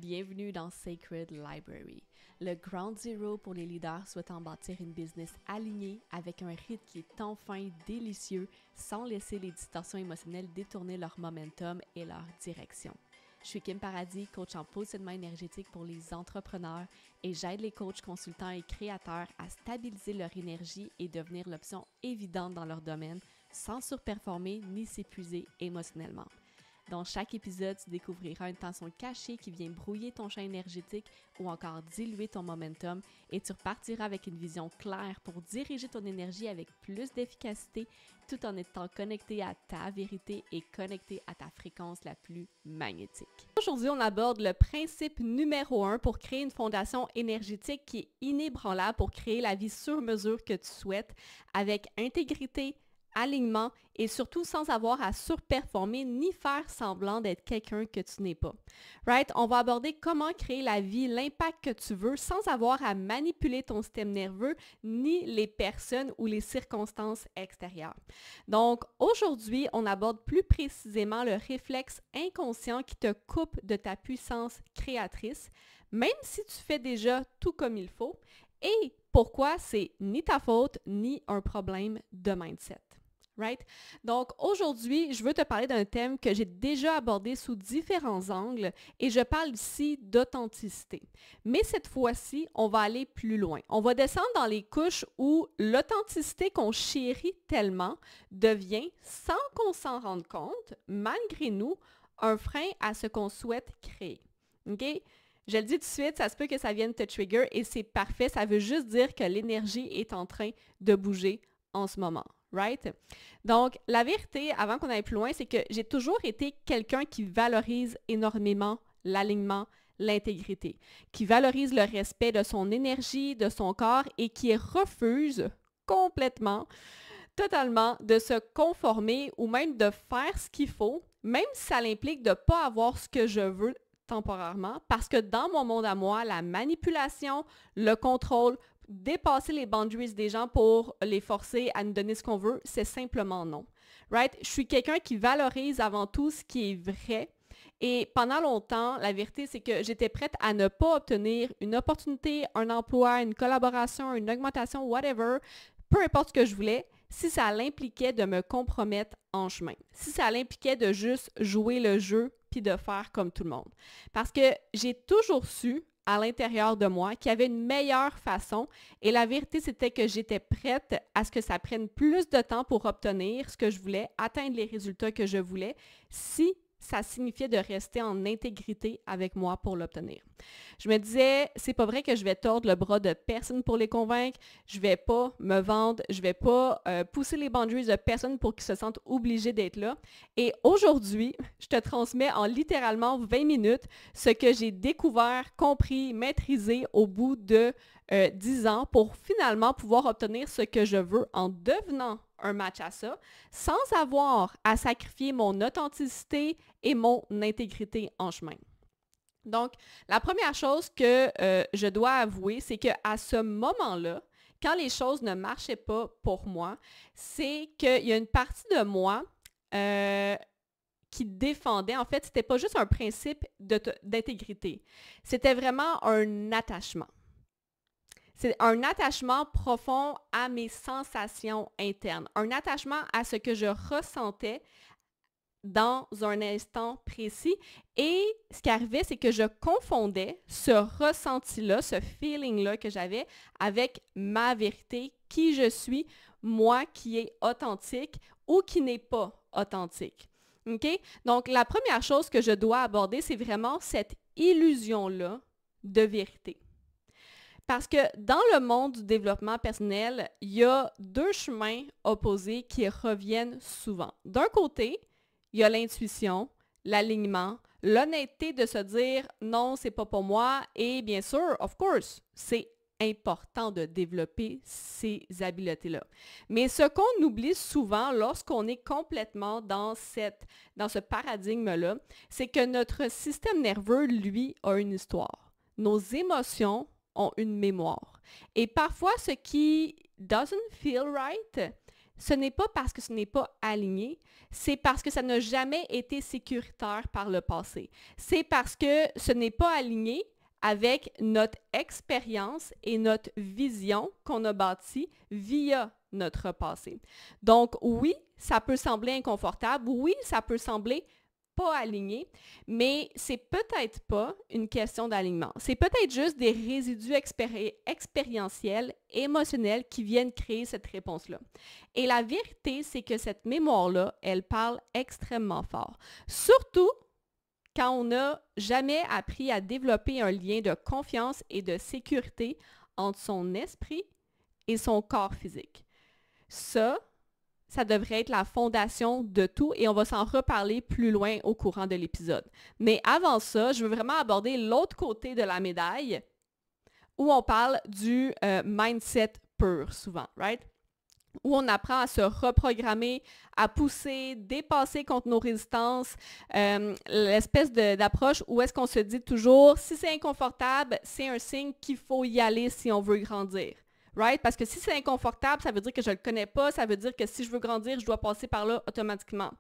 Bienvenue dans Sacred Library, le Ground Zero pour les leaders souhaitant bâtir une business alignée avec un rythme qui est enfin délicieux sans laisser les distorsions émotionnelles détourner leur momentum et leur direction. Je suis Kim Paradis, coach en positionnement énergétique pour les entrepreneurs et j'aide les coachs, consultants et créateurs à stabiliser leur énergie et devenir l'option évidente dans leur domaine sans surperformer ni s'épuiser émotionnellement. Dans chaque épisode, tu découvriras une tension cachée qui vient brouiller ton champ énergétique ou encore diluer ton momentum et tu repartiras avec une vision claire pour diriger ton énergie avec plus d'efficacité tout en étant connecté à ta vérité et connecté à ta fréquence la plus magnétique. Aujourd'hui, on aborde le principe numéro 1 pour créer une fondation énergétique qui est inébranlable pour créer la vie sur mesure que tu souhaites avec intégrité, alignement et surtout sans avoir à surperformer ni faire semblant d'être quelqu'un que tu n'es pas. Right? On va aborder comment créer la vie, l'impact que tu veux sans avoir à manipuler ton système nerveux ni les personnes ou les circonstances extérieures. Donc aujourd'hui, on aborde plus précisément le réflexe inconscient qui te coupe de ta puissance créatrice, même si tu fais déjà tout comme il faut, et pourquoi c'est ni ta faute ni un problème de mindset. Right? Donc aujourd'hui, je veux te parler d'un thème que j'ai déjà abordé sous différents angles et je parle ici d'authenticité. Mais cette fois-ci, on va aller plus loin. On va descendre dans les couches où l'authenticité qu'on chérit tellement devient, sans qu'on s'en rende compte, malgré nous, un frein à ce qu'on souhaite créer. OK? Je le dis tout de suite, ça se peut que ça vienne te trigger et c'est parfait. Ça veut juste dire que l'énergie est en train de bouger en ce moment. Right? Donc, la vérité, avant qu'on aille plus loin, c'est que j'ai toujours été quelqu'un qui valorise énormément l'alignement, l'intégrité, qui valorise le respect de son énergie, de son corps et qui refuse complètement, totalement de se conformer ou même de faire ce qu'il faut, même si ça implique de ne pas avoir ce que je veux temporairement, parce que dans mon monde à moi, la manipulation, le contrôle, dépasser les boundaries des gens pour les forcer à nous donner ce qu'on veut, c'est simplement non. Right? Je suis quelqu'un qui valorise avant tout ce qui est vrai. Et pendant longtemps, la vérité, c'est que j'étais prête à ne pas obtenir une opportunité, un emploi, une collaboration, une augmentation, whatever, peu importe ce que je voulais, si ça l'impliquait de me compromettre en chemin. Si ça l'impliquait de juste jouer le jeu puis de faire comme tout le monde. Parce que j'ai toujours su à l'intérieur de moi qu'il y avait une meilleure façon et la vérité, c'était que j'étais prête à ce que ça prenne plus de temps pour obtenir ce que je voulais, atteindre les résultats que je voulais, si ça signifiait de rester en intégrité avec moi pour l'obtenir. Je me disais, c'est pas vrai que je vais tordre le bras de personne pour les convaincre, je vais pas me vendre, je vais pas pousser les boundaries de personne pour qu'ils se sentent obligés d'être là. Et aujourd'hui, je te transmets en littéralement 20 minutes ce que j'ai découvert, compris, maîtrisé au bout de 10 ans pour finalement pouvoir obtenir ce que je veux en devenant un match à ça, sans avoir à sacrifier mon authenticité et mon intégrité en chemin. Donc, la première chose que je dois avouer, c'est qu'à ce moment-là, quand les choses ne marchaient pas pour moi, c'est qu'il y a une partie de moi qui défendait, en fait, c'était pas juste un principe d'intégrité, c'était vraiment un attachement. C'est un attachement profond à mes sensations internes, un attachement à ce que je ressentais dans un instant précis. Et ce qui arrivait, c'est que je confondais ce ressenti-là, ce feeling-là que j'avais avec ma vérité, qui je suis, moi qui est authentique ou qui n'est pas authentique. OK? Donc, la première chose que je dois aborder, c'est vraiment cette illusion-là de vérité. Parce que dans le monde du développement personnel, il y a deux chemins opposés qui reviennent souvent. D'un côté, il y a l'intuition, l'alignement, l'honnêteté de se dire non, c'est pas pour moi. Et bien sûr, of course, c'est important de développer ces habiletés-là. Mais ce qu'on oublie souvent lorsqu'on est complètement dans ce paradigme-là, c'est que notre système nerveux, lui, a une histoire. Nos émotions ont une mémoire. Et parfois, ce qui doesn't feel right, ce n'est pas parce que ce n'est pas aligné, c'est parce que ça n'a jamais été sécuritaire par le passé. C'est parce que ce n'est pas aligné avec notre expérience et notre vision qu'on a bâtie via notre passé. Donc oui, ça peut sembler inconfortable, oui, ça peut sembler pas aligné, mais c'est peut-être pas une question d'alignement. C'est peut-être juste des résidus expérientiels, émotionnels qui viennent créer cette réponse-là. Et la vérité, c'est que cette mémoire-là, elle parle extrêmement fort. Surtout quand on n'a jamais appris à développer un lien de confiance et de sécurité entre son esprit et son corps physique. Ça devrait être la fondation de tout et on va s'en reparler plus loin au courant de l'épisode. Mais avant ça, je veux vraiment aborder l'autre côté de la médaille où on parle du mindset pur souvent, right? Où on apprend à se reprogrammer, à pousser, dépasser contre nos résistances, l'espèce d'approche où est-ce qu'on se dit toujours, si c'est inconfortable, c'est un signe qu'il faut y aller si on veut grandir. Right? Parce que si c'est inconfortable, ça veut dire que je ne le connais pas, ça veut dire que si je veux grandir, je dois passer par là automatiquement.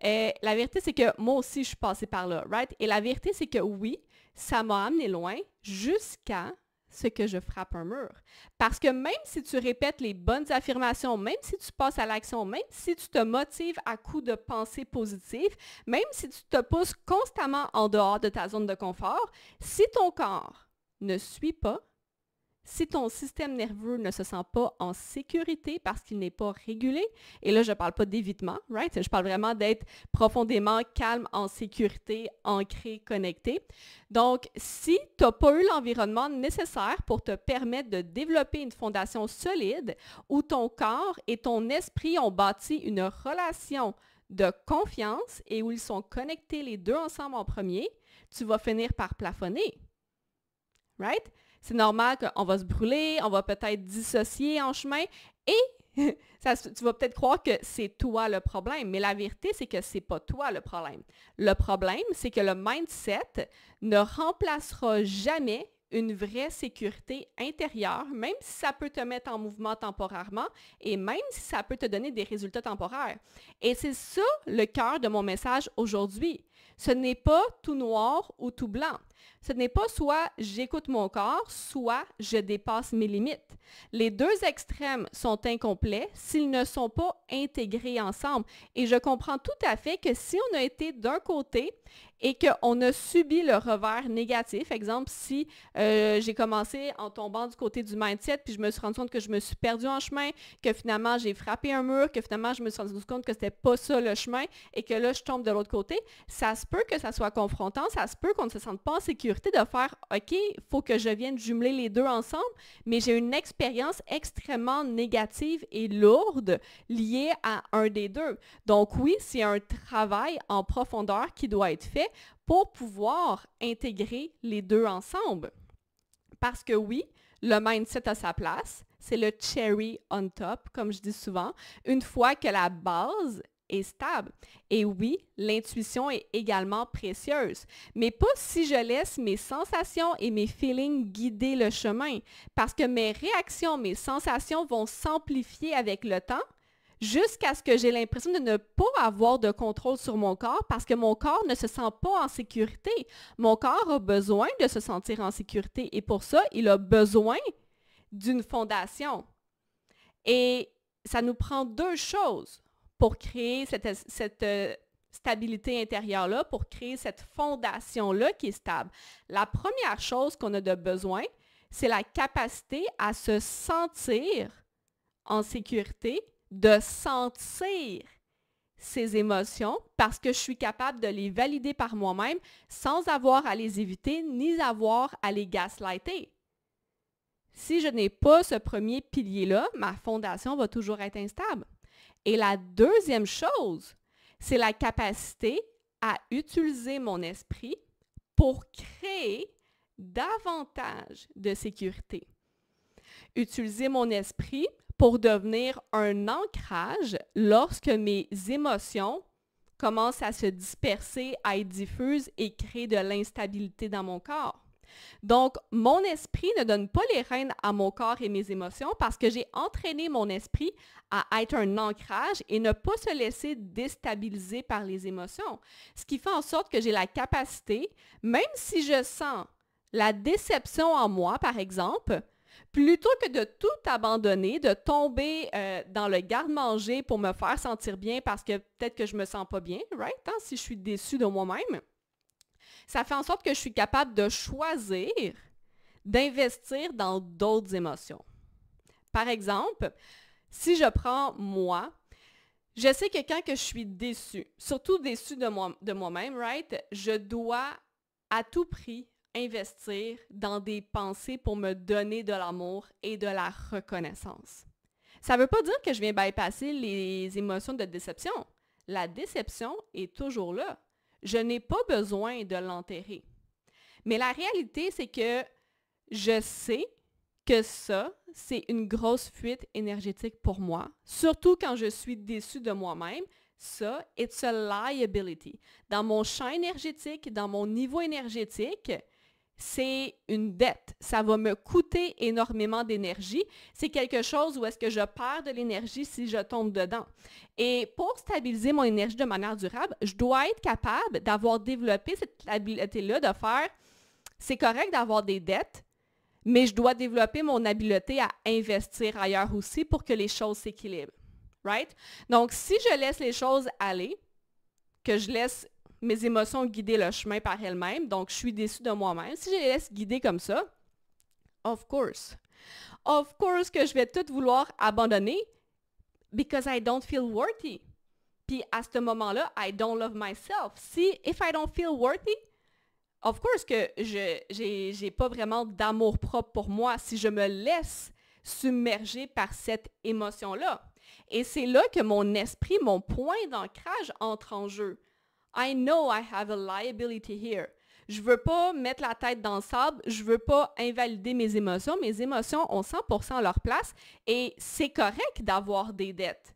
La vérité, c'est que moi aussi, je suis passée par là, right? Et la vérité, c'est que oui, ça m'a amené loin jusqu'à ce que je frappe un mur. Parce que même si tu répètes les bonnes affirmations, même si tu passes à l'action, même si tu te motives à coups de pensée positive, même si tu te pousses constamment en dehors de ta zone de confort, si ton corps ne suit pas, si ton système nerveux ne se sent pas en sécurité parce qu'il n'est pas régulé, et là, je ne parle pas d'évitement, right? Je parle vraiment d'être profondément calme, en sécurité, ancré, connecté. Donc, si tu n'as pas eu l'environnement nécessaire pour te permettre de développer une fondation solide où ton corps et ton esprit ont bâti une relation de confiance et où ils sont connectés les deux ensemble en premier, tu vas finir par plafonner. Right? C'est normal qu'on va se brûler, on va peut-être dissocier en chemin et tu vas peut-être croire que c'est toi le problème, mais la vérité, c'est que c'est pas toi le problème. Le problème, c'est que le mindset ne remplacera jamais une vraie sécurité intérieure, même si ça peut te mettre en mouvement temporairement et même si ça peut te donner des résultats temporaires. Et c'est ça le cœur de mon message aujourd'hui. Ce n'est pas tout noir ou tout blanc. Ce n'est pas soit j'écoute mon corps, soit je dépasse mes limites. Les deux extrêmes sont incomplets s'ils ne sont pas intégrés ensemble. Et je comprends tout à fait que si on a été d'un côté et qu'on a subi le revers négatif, exemple, si j'ai commencé en tombant du côté du mindset, puis je me suis rendu compte que je me suis perdue en chemin, que finalement j'ai frappé un mur, que finalement je me suis rendu compte que c'était pas ça le chemin et que là je tombe de l'autre côté, ça se peut que ça soit confrontant, ça se peut qu'on ne se sente pas en sécurité de faire « OK, il faut que je vienne jumeler les deux ensemble », mais j'ai une expérience extrêmement négative et lourde liée à un des deux. Donc oui, c'est un travail en profondeur qui doit être fait pour pouvoir intégrer les deux ensemble. Parce que oui, le mindset a sa place, c'est le cherry on top, comme je dis souvent, une fois que la base est stable. Et oui, l'intuition est également précieuse, mais pas si je laisse mes sensations et mes feelings guider le chemin, parce que mes réactions, mes sensations vont s'amplifier avec le temps, jusqu'à ce que j'ai l'impression de ne pas avoir de contrôle sur mon corps parce que mon corps ne se sent pas en sécurité. Mon corps a besoin de se sentir en sécurité et pour ça, il a besoin d'une fondation. Et ça nous prend deux choses pour créer cette stabilité intérieure-là, pour créer cette fondation-là qui est stable. La première chose qu'on a de besoin, c'est la capacité à se sentir en sécurité, de sentir ces émotions parce que je suis capable de les valider par moi-même sans avoir à les éviter ni avoir à les gaslighter. Si je n'ai pas ce premier pilier-là, ma fondation va toujours être instable. Et la deuxième chose, c'est la capacité à utiliser mon esprit pour créer davantage de sécurité. Utiliser mon esprit pour devenir un ancrage lorsque mes émotions commencent à se disperser, à être diffuses et créer de l'instabilité dans mon corps. Donc, mon esprit ne donne pas les rênes à mon corps et mes émotions parce que j'ai entraîné mon esprit à être un ancrage et ne pas se laisser déstabiliser par les émotions. Ce qui fait en sorte que j'ai la capacité, même si je sens la déception en moi, par exemple, plutôt que de tout abandonner, de tomber dans le garde-manger pour me faire sentir bien parce que peut-être que je me sens pas bien, right? Hein, si je suis déçue de moi-même, ça fait en sorte que je suis capable de choisir d'investir dans d'autres émotions. Par exemple, si je prends moi, je sais que quand que je suis déçue, surtout déçue de moi-même, right, je dois à tout prix investir dans des pensées pour me donner de l'amour et de la reconnaissance. Ça ne veut pas dire que je viens bypasser les émotions de déception. La déception est toujours là. Je n'ai pas besoin de l'enterrer. Mais la réalité, c'est que je sais que ça, c'est une grosse fuite énergétique pour moi, surtout quand je suis déçue de moi-même. Ça, it's a liability. Dans mon champ énergétique, dans mon niveau énergétique, c'est une dette. Ça va me coûter énormément d'énergie. C'est quelque chose où est-ce que je perds de l'énergie si je tombe dedans. Et pour stabiliser mon énergie de manière durable, je dois être capable d'avoir développé cette habileté-là de faire, c'est correct d'avoir des dettes, mais je dois développer mon habileté à investir ailleurs aussi pour que les choses s'équilibrent. Right? Donc, si je laisse les choses aller, que je laisse mes émotions guider le chemin par elles-mêmes, donc je suis déçue de moi-même, si je les laisse guider comme ça, of course que je vais tout vouloir abandonner because I don't feel worthy. Puis à ce moment-là, I don't love myself. If I don't feel worthy, of course que j'ai pas vraiment d'amour propre pour moi si je me laisse submerger par cette émotion-là. Et c'est là que mon esprit, mon point d'ancrage entre en jeu. I know I have a liability here. Je ne veux pas mettre la tête dans le sable, je ne veux pas invalider mes émotions. Mes émotions ont 100% leur place et c'est correct d'avoir des dettes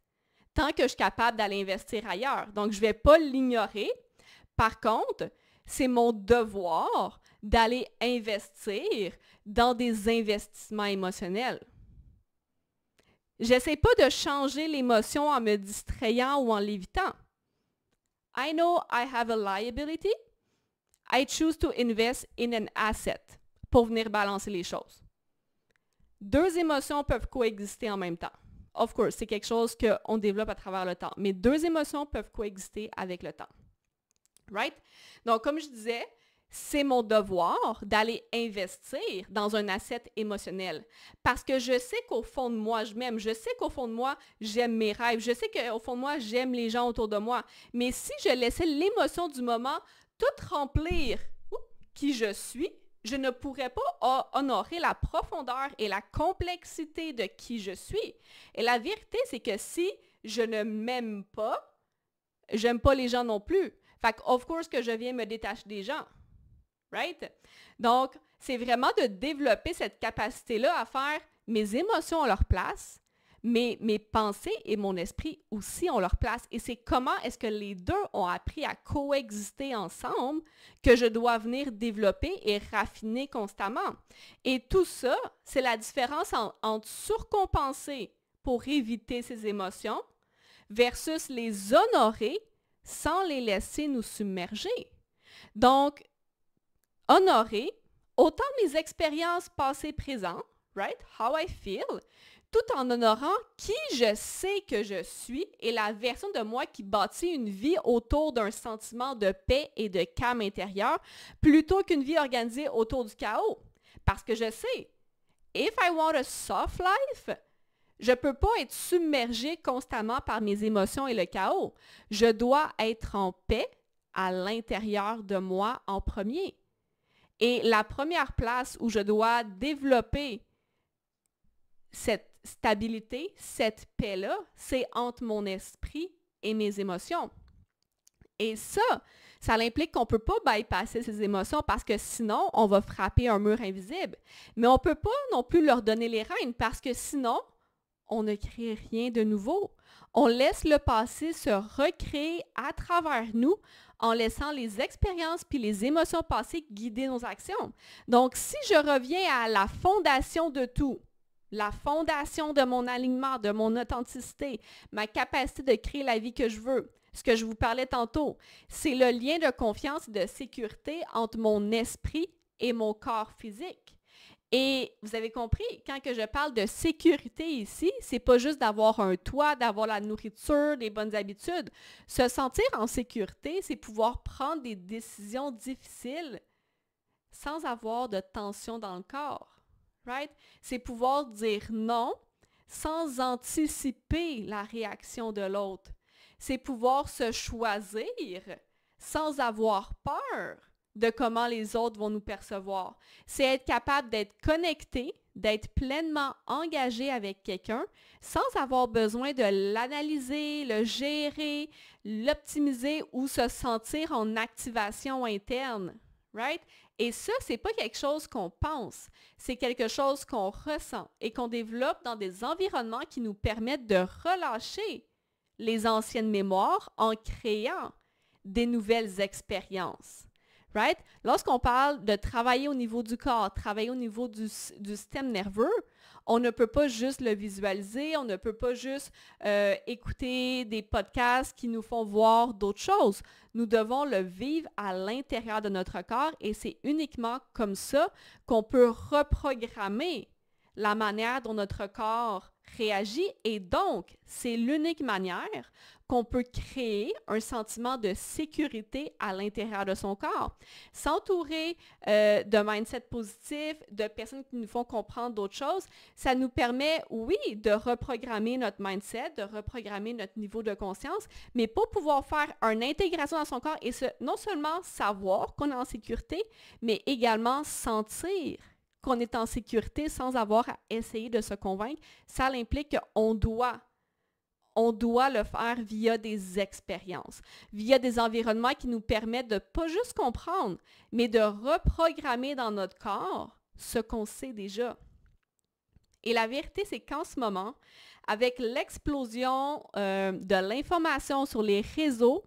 tant que je suis capable d'aller investir ailleurs. Donc, je ne vais pas l'ignorer. Par contre, c'est mon devoir d'aller investir dans des investissements émotionnels. J'essaie pas de changer l'émotion en me distrayant ou en l'évitant. I know I have a liability. I choose to invest in an asset pour venir balancer les choses. Deux émotions peuvent coexister en même temps. Of course, c'est quelque chose qu'on développe à travers le temps, mais deux émotions peuvent coexister avec le temps. Right? Donc, comme je disais, c'est mon devoir d'aller investir dans un asset émotionnel parce que je sais qu'au fond de moi, je m'aime. Je sais qu'au fond de moi, j'aime mes rêves. Je sais qu'au fond de moi, j'aime les gens autour de moi. Mais si je laissais l'émotion du moment tout remplir qui je suis, je ne pourrais pas honorer la profondeur et la complexité de qui je suis. Et la vérité, c'est que si je ne m'aime pas, j'aime pas les gens non plus. Fait que, of course, que je viens me détacher des gens. Right? Donc, c'est vraiment de développer cette capacité-là à faire mes émotions à leur place, mais mes pensées et mon esprit aussi ont leur place. Et c'est comment est-ce que les deux ont appris à coexister ensemble que je dois venir développer et raffiner constamment. Et tout ça, c'est la différence entre surcompenser pour éviter ces émotions versus les honorer sans les laisser nous submerger. Donc, honorer autant mes expériences passées présentes, right? How I feel, tout en honorant qui je sais que je suis et la version de moi qui bâtit une vie autour d'un sentiment de paix et de calme intérieur plutôt qu'une vie organisée autour du chaos. Parce que je sais, if I want a soft life, je ne peux pas être submergée constamment par mes émotions et le chaos. Je dois être en paix à l'intérieur de moi en premier. Et la première place où je dois développer cette stabilité, cette paix-là, c'est entre mon esprit et mes émotions. Et ça implique qu'on ne peut pas bypasser ces émotions parce que sinon, on va frapper un mur invisible. Mais on ne peut pas non plus leur donner les rênes parce que sinon, on ne crée rien de nouveau. On laisse le passé se recréer à travers nous en laissant les expériences puis les émotions passées guider nos actions. Donc, si je reviens à la fondation de tout, la fondation de mon alignement, de mon authenticité, ma capacité de créer la vie que je veux, ce que je vous parlais tantôt, c'est le lien de confiance et de sécurité entre mon esprit et mon corps physique. Et vous avez compris, quand que je parle de sécurité ici, c'est pas juste d'avoir un toit, d'avoir la nourriture, des bonnes habitudes. Se sentir en sécurité, c'est pouvoir prendre des décisions difficiles sans avoir de tension dans le corps. Right? C'est pouvoir dire non sans anticiper la réaction de l'autre. C'est pouvoir se choisir sans avoir peur de comment les autres vont nous percevoir. C'est être capable d'être connecté, d'être pleinement engagé avec quelqu'un sans avoir besoin de l'analyser, le gérer, l'optimiser ou se sentir en activation interne. Right? Et ça, c'est pas quelque chose qu'on pense, c'est quelque chose qu'on ressent et qu'on développe dans des environnements qui nous permettent de relâcher les anciennes mémoires en créant des nouvelles expériences. Right? Lorsqu'on parle de travailler au niveau du corps, travailler au niveau du système nerveux, on ne peut pas juste le visualiser, on ne peut pas juste écouter des podcasts qui nous font voir d'autres choses. Nous devons le vivre à l'intérieur de notre corps et c'est uniquement comme ça qu'on peut reprogrammer la manière dont notre corps réagit et donc, c'est l'unique manière qu'on peut créer un sentiment de sécurité à l'intérieur de son corps. S'entourer de mindset positif, de personnes qui nous font comprendre d'autres choses, ça nous permet, oui, de reprogrammer notre mindset, de reprogrammer notre niveau de conscience, mais pour pouvoir faire une intégration dans son corps et non seulement savoir qu'on est en sécurité, mais également sentir qu'on est en sécurité sans avoir à essayer de se convaincre, ça implique qu'on doit le faire via des expériences, via des environnements qui nous permettent de pas juste comprendre, mais de reprogrammer dans notre corps ce qu'on sait déjà. Et la vérité, c'est qu'en ce moment, avec l'explosion de l'information sur les réseaux,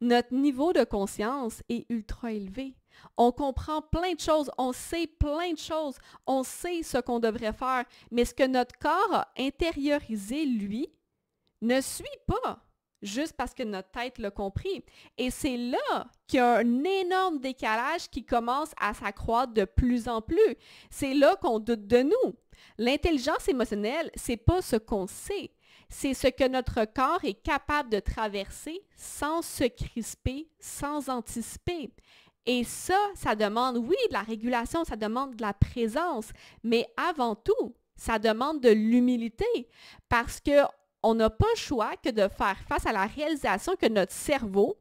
notre niveau de conscience est ultra élevé. On comprend plein de choses, on sait plein de choses, on sait ce qu'on devrait faire, mais ce que notre corps a intériorisé, lui, ne suit pas juste parce que notre tête l'a compris. Et c'est là qu'il y a un énorme décalage qui commence à s'accroître de plus en plus. C'est là qu'on doute de nous. L'intelligence émotionnelle, c'est pas ce qu'on sait. C'est ce que notre corps est capable de traverser sans se crisper, sans anticiper. Et ça demande, oui, de la régulation, ça demande de la présence, mais avant tout, ça demande de l'humilité parce qu'on n'a pas le choix que de faire face à la réalisation que notre cerveau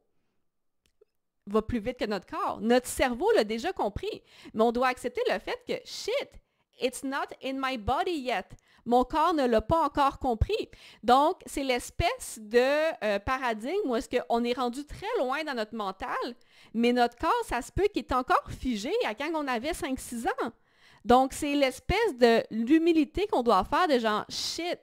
va plus vite que notre corps. Notre cerveau l'a déjà compris, mais on doit accepter le fait que, shit, it's not in my body yet. Mon corps ne l'a pas encore compris. Donc, c'est l'espèce de paradigme où est-ce qu'on est rendu très loin dans notre mental, mais notre corps, ça se peut qu'il est encore figé à quand on avait 5-6 ans. Donc, c'est l'espèce de l'humilité qu'on doit faire de genre, shit,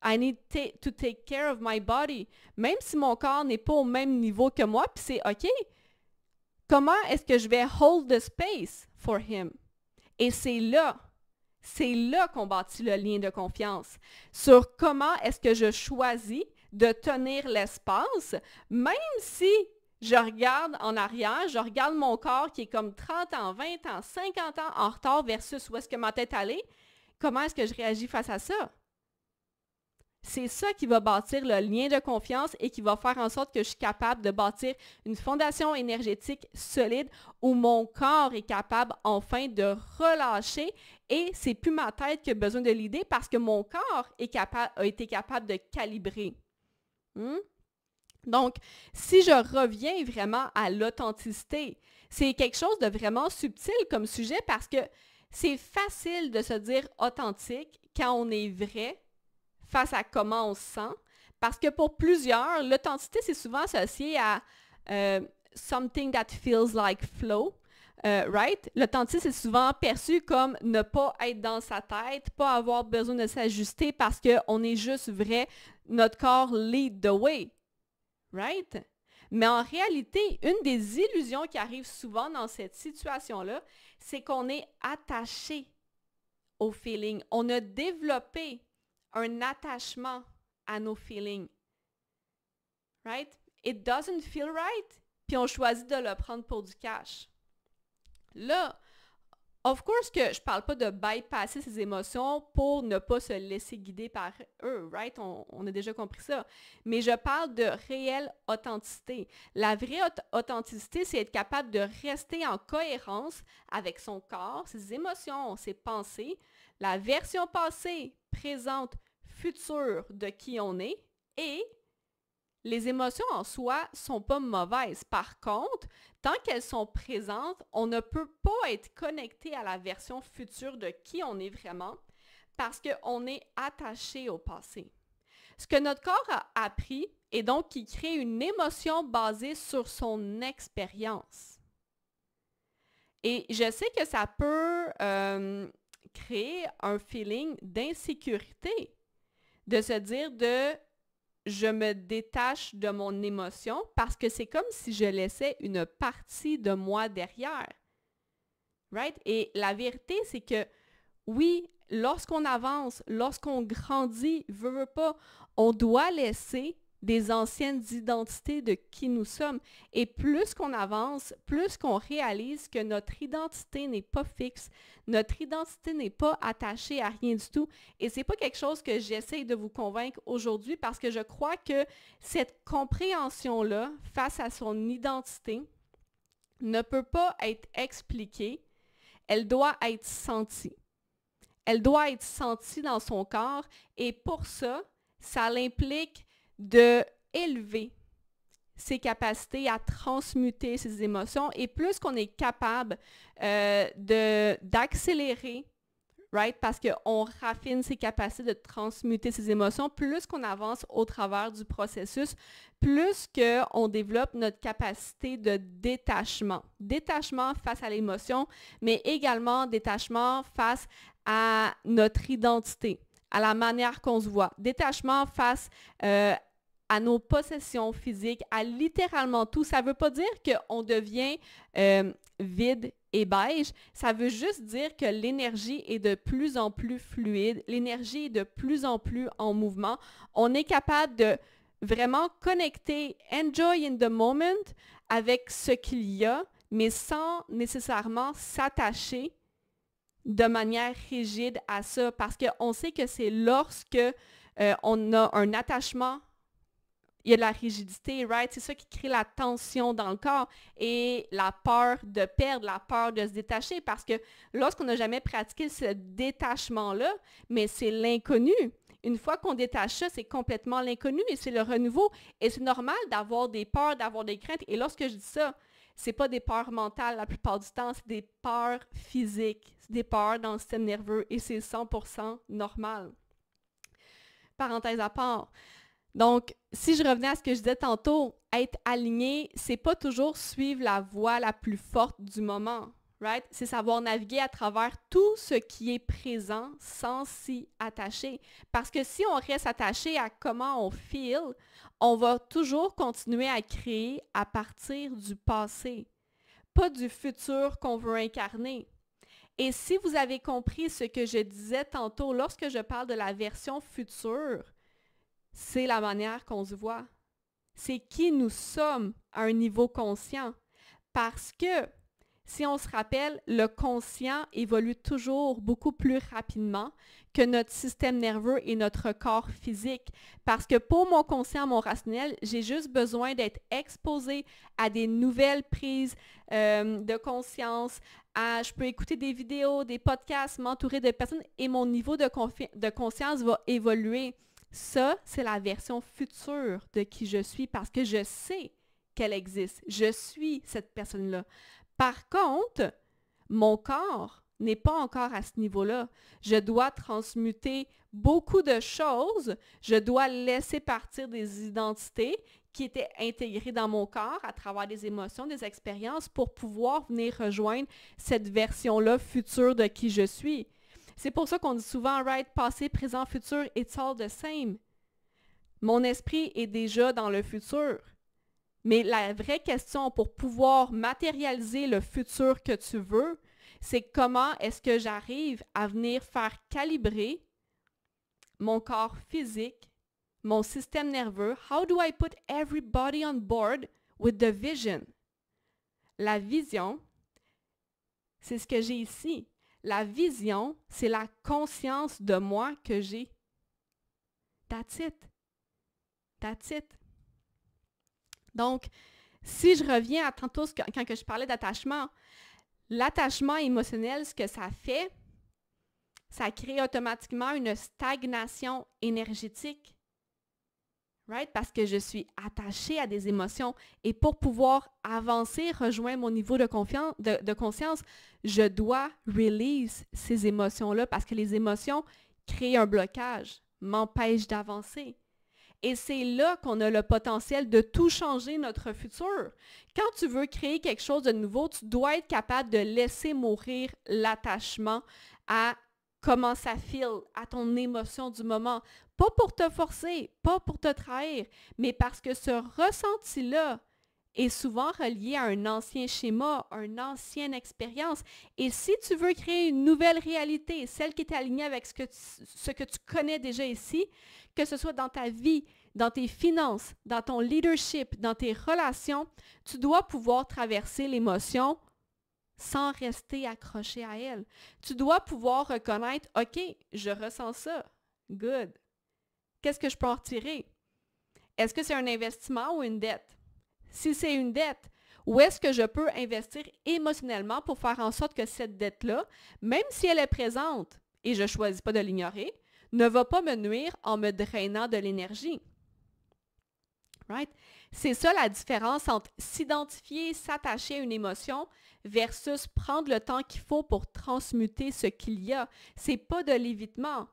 I need to take care of my body. Même si mon corps n'est pas au même niveau que moi, puis c'est OK, comment est-ce que je vais hold the space for him? Et c'est là qu'on bâtit le lien de confiance sur comment est-ce que je choisis de tenir l'espace, même si je regarde en arrière, je regarde mon corps qui est comme 30 ans, 20 ans, 50 ans en retard versus où est-ce que ma tête allait, comment est-ce que je réagis face à ça? C'est ça qui va bâtir le lien de confiance et qui va faire en sorte que je suis capable de bâtir une fondation énergétique solide où mon corps est capable enfin de relâcher et c'est plus ma tête qui a besoin de l'idée parce que mon corps a été capable de calibrer. Donc, si je reviens vraiment à l'authenticité, c'est quelque chose de vraiment subtil comme sujet parce que c'est facile de se dire authentique quand on est vrai face à comment on se sent. Parce que pour plusieurs, l'authenticité, c'est souvent associé à something that feels like flow. right? L'authenticité, c'est souvent perçu comme ne pas être dans sa tête, pas avoir besoin de s'ajuster parce qu'on est juste vrai. Notre corps lead the way, right? Mais en réalité, une des illusions qui arrive souvent dans cette situation-là, c'est qu'on est attaché au feeling. On a développé un attachement à nos feelings. Right? It doesn't feel right, puis on choisit de le prendre pour du cash. Là, of course que je parle pas de bypasser ses émotions pour ne pas se laisser guider par eux, right? On a déjà compris ça. Mais je parle de réelle authenticité. La vraie authenticité, c'est être capable de rester en cohérence avec son corps, ses émotions, ses pensées, la version passée, présente, future de qui on est, et les émotions en soi ne sont pas mauvaises. Par contre, tant qu'elles sont présentes, on ne peut pas être connecté à la version future de qui on est vraiment parce qu'on est attaché au passé. Ce que notre corps a appris est donc qu'il crée une émotion basée sur son expérience. Et je sais que ça peut créer un feeling d'insécurité, de se dire je me détache de mon émotion parce que c'est comme si je laissais une partie de moi derrière. Right? Et la vérité, c'est que oui, lorsqu'on avance, lorsqu'on grandit, veut pas, on doit laisser des anciennes identités de qui nous sommes. Et plus qu'on avance, plus qu'on réalise que notre identité n'est pas fixe, notre identité n'est pas attachée à rien du tout. Et c'est pas quelque chose que j'essaie de vous convaincre aujourd'hui parce que je crois que cette compréhension-là face à son identité ne peut pas être expliquée, elle doit être sentie. Elle doit être sentie dans son corps et pour ça, ça l'implique de élever ses capacités à transmuter ses émotions et plus qu'on est capable d'accélérer, right, parce qu'on raffine ses capacités de transmuter ses émotions, plus qu'on avance au travers du processus, plus qu'on développe notre capacité de détachement. Détachement face à l'émotion, mais également détachement face à notre identité, à la manière qu'on se voit. Détachement face à nos possessions physiques, à littéralement tout. Ça ne veut pas dire qu'on devient vide et beige. Ça veut juste dire que l'énergie est de plus en plus fluide, l'énergie est de plus en plus en mouvement. On est capable de vraiment connecter, enjoy in the moment avec ce qu'il y a, mais sans nécessairement s'attacher de manière rigide à ça, parce qu'on sait que c'est lorsque on a un attachement, il y a de la rigidité, right? C'est ça qui crée la tension dans le corps et la peur de perdre, la peur de se détacher, parce que lorsqu'on n'a jamais pratiqué ce détachement-là, mais c'est l'inconnu. Une fois qu'on détache ça, c'est complètement l'inconnu et c'est le renouveau. Et c'est normal d'avoir des peurs, d'avoir des craintes. Et lorsque je dis ça, c'est pas des peurs mentales la plupart du temps, c'est des peurs physiques, c'est des peurs dans le système nerveux et c'est 100% normal. Parenthèse à part. Donc, si je revenais à ce que je disais tantôt, être aligné, c'est pas toujours suivre la voie la plus forte du moment, right? C'est savoir naviguer à travers tout ce qui est présent sans s'y attacher. Parce que si on reste attaché à comment on feel, on va toujours continuer à créer à partir du passé, pas du futur qu'on veut incarner. Et si vous avez compris ce que je disais tantôt, lorsque je parle de la version future, c'est la manière qu'on se voit. C'est qui nous sommes à un niveau conscient. Parce que, si on se rappelle, le conscient évolue toujours beaucoup plus rapidement que notre système nerveux et notre corps physique. Parce que pour mon conscient, mon rationnel, j'ai juste besoin d'être exposé à des nouvelles prises de conscience. Je peux écouter des vidéos, des podcasts, m'entourer de personnes et mon niveau de conscience va évoluer. Ça, c'est la version future de qui je suis parce que je sais qu'elle existe. Je suis cette personne-là. Par contre, mon corps n'est pas encore à ce niveau-là. Je dois transmuter beaucoup de choses. Je dois laisser partir des identités qui étaient intégrées dans mon corps à travers des émotions, des expériences pour pouvoir venir rejoindre cette version-là future de qui je suis. C'est pour ça qu'on dit souvent, right, passé, présent, futur, it's all the same. Mon esprit est déjà dans le futur. Mais la vraie question pour pouvoir matérialiser le futur que tu veux, c'est comment est-ce que j'arrive à venir faire calibrer mon corps physique, mon système nerveux. How do I put everybody on board with the vision? La vision, c'est ce que j'ai ici. La vision, c'est la conscience de moi que j'ai. That's it. That's it. Donc, si je reviens à tantôt quand je parlais d'attachement, l'attachement émotionnel, ce que ça fait, ça crée automatiquement une stagnation énergétique. Right? Parce que je suis attachée à des émotions. Et pour pouvoir avancer, rejoindre mon niveau de conscience, je dois release ces émotions-là parce que les émotions créent un blocage, m'empêchent d'avancer. Et c'est là qu'on a le potentiel de tout changer notre futur. Quand tu veux créer quelque chose de nouveau, tu dois être capable de laisser mourir l'attachement à comment ça file, à ton émotion du moment. Pas pour te forcer, pas pour te trahir, mais parce que ce ressenti-là est souvent relié à un ancien schéma, une ancienne expérience. Et si tu veux créer une nouvelle réalité, celle qui est alignée avec ce que tu connais déjà ici, que ce soit dans ta vie, dans tes finances, dans ton leadership, dans tes relations, tu dois pouvoir traverser l'émotion sans rester accroché à elle. Tu dois pouvoir reconnaître, OK, je ressens ça. Good. Qu'est-ce que je peux en retirer? Est-ce que c'est un investissement ou une dette? Si c'est une dette, où est-ce que je peux investir émotionnellement pour faire en sorte que cette dette-là, même si elle est présente et je ne choisis pas de l'ignorer, ne va pas me nuire en me drainant de l'énergie. Right? C'est ça la différence entre s'identifier, s'attacher à une émotion versus prendre le temps qu'il faut pour transmuter ce qu'il y a. C'est pas de l'évitement.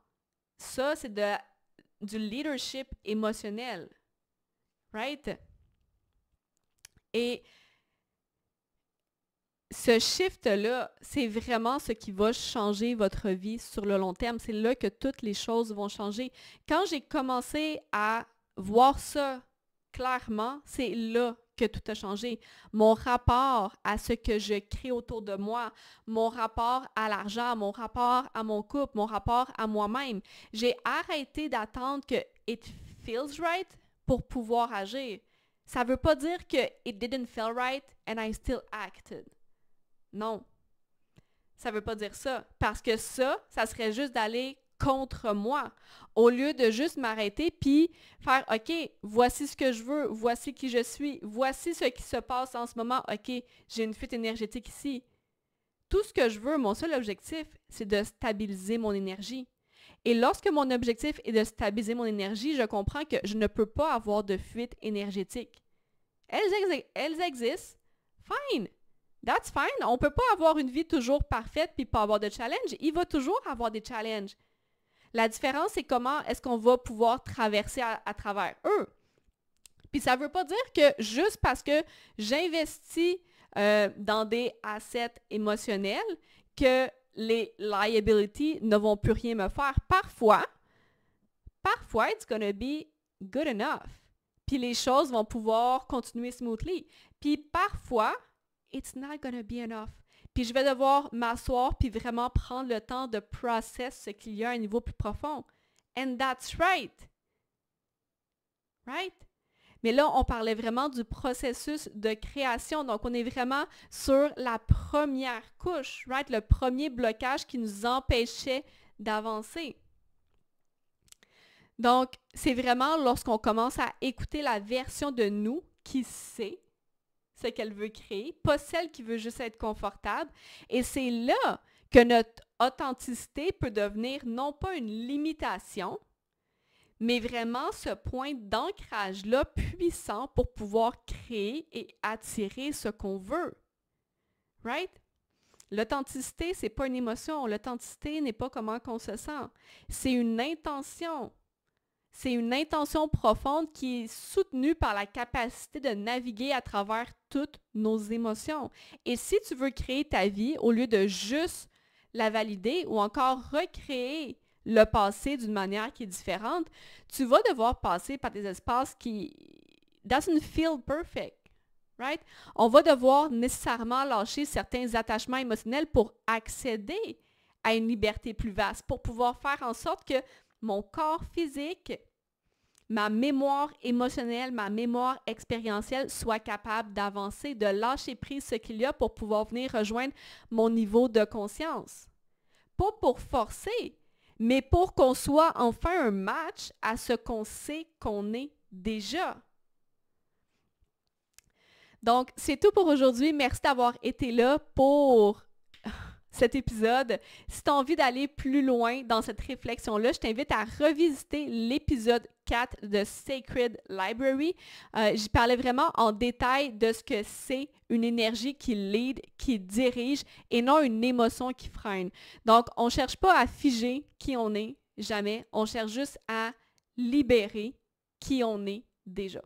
Ça, c'est du leadership émotionnel. Right? Et ce shift-là, c'est vraiment ce qui va changer votre vie sur le long terme. C'est là que toutes les choses vont changer. Quand j'ai commencé à voir ça clairement, c'est là que tout a changé. Mon rapport à ce que je crée autour de moi, mon rapport à l'argent, mon rapport à mon couple, mon rapport à moi-même. J'ai arrêté d'attendre que it feels right pour pouvoir agir. Ça ne veut pas dire que it didn't feel right and I still acted. Non. Ça ne veut pas dire ça. Parce que ça serait juste d'aller contre moi. Au lieu de juste m'arrêter puis faire, OK, voici ce que je veux, voici qui je suis, voici ce qui se passe en ce moment. OK, j'ai une fuite énergétique ici. Tout ce que je veux, mon seul objectif, c'est de stabiliser mon énergie. Et lorsque mon objectif est de stabiliser mon énergie, je comprends que je ne peux pas avoir de fuite énergétique. Elles existent. Fine. That's fine. On ne peut pas avoir une vie toujours parfaite puis pas avoir de challenge. Il va toujours avoir des challenges. La différence, c'est comment est-ce qu'on va pouvoir traverser à travers eux. Puis ça ne veut pas dire que juste parce que j'investis dans des assets émotionnels que les liabilities ne vont plus rien me faire. Parfois, it's gonna be good enough. Puis les choses vont pouvoir continuer smoothly. Puis parfois, it's not gonna be enough. Puis je vais devoir m'asseoir puis vraiment prendre le temps de process ce qu'il y a à un niveau plus profond. And that's right. Right? Mais là, on parlait vraiment du processus de création. Donc, on est vraiment sur la première couche, right? Le premier blocage qui nous empêchait d'avancer. Donc, c'est vraiment lorsqu'on commence à écouter la version de nous qui sait ce qu'elle veut créer, pas celle qui veut juste être confortable. Et c'est là que notre authenticité peut devenir non pas une limitation, mais vraiment ce point d'ancrage-là puissant pour pouvoir créer et attirer ce qu'on veut. Right? L'authenticité, c'est pas une émotion. L'authenticité n'est pas comment on se sent. C'est une intention. C'est une intention profonde qui est soutenue par la capacité de naviguer à travers toutes nos émotions. Et si tu veux créer ta vie, au lieu de juste la valider ou encore recréer le passé d'une manière qui est différente, tu vas devoir passer par des espaces qui doesn't feel perfect. Right? On va devoir nécessairement lâcher certains attachements émotionnels pour accéder à une liberté plus vaste, pour pouvoir faire en sorte que mon corps physique, ma mémoire émotionnelle, ma mémoire expérientielle soit capable d'avancer, de lâcher prise ce qu'il y a pour pouvoir venir rejoindre mon niveau de conscience. Pas pour forcer, mais pour qu'on soit enfin un match à ce qu'on sait qu'on est déjà. Donc, c'est tout pour aujourd'hui. Merci d'avoir été là pour cet épisode. Si tu as envie d'aller plus loin dans cette réflexion-là, je t'invite à revisiter l'épisode 4 de Sacred Library. J'y parlais vraiment en détail de ce que c'est une énergie qui lead, qui dirige et non une émotion qui freine. Donc, on ne cherche pas à figer qui on est, jamais. On cherche juste à libérer qui on est déjà.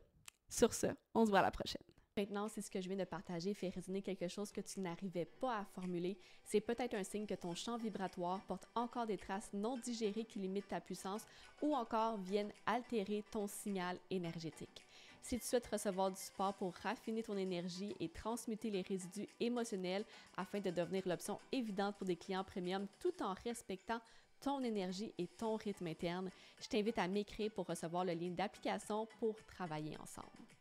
Sur ce, on se voit à la prochaine. Maintenant, si ce que je viens de partager fait résonner quelque chose que tu n'arrivais pas à formuler, c'est peut-être un signe que ton champ vibratoire porte encore des traces non digérées qui limitent ta puissance ou encore viennent altérer ton signal énergétique. Si tu souhaites recevoir du support pour raffiner ton énergie et transmuter les résidus émotionnels afin de devenir l'option évidente pour des clients premium tout en respectant ton énergie et ton rythme interne, je t'invite à m'écrire pour recevoir le lien d'application pour travailler ensemble.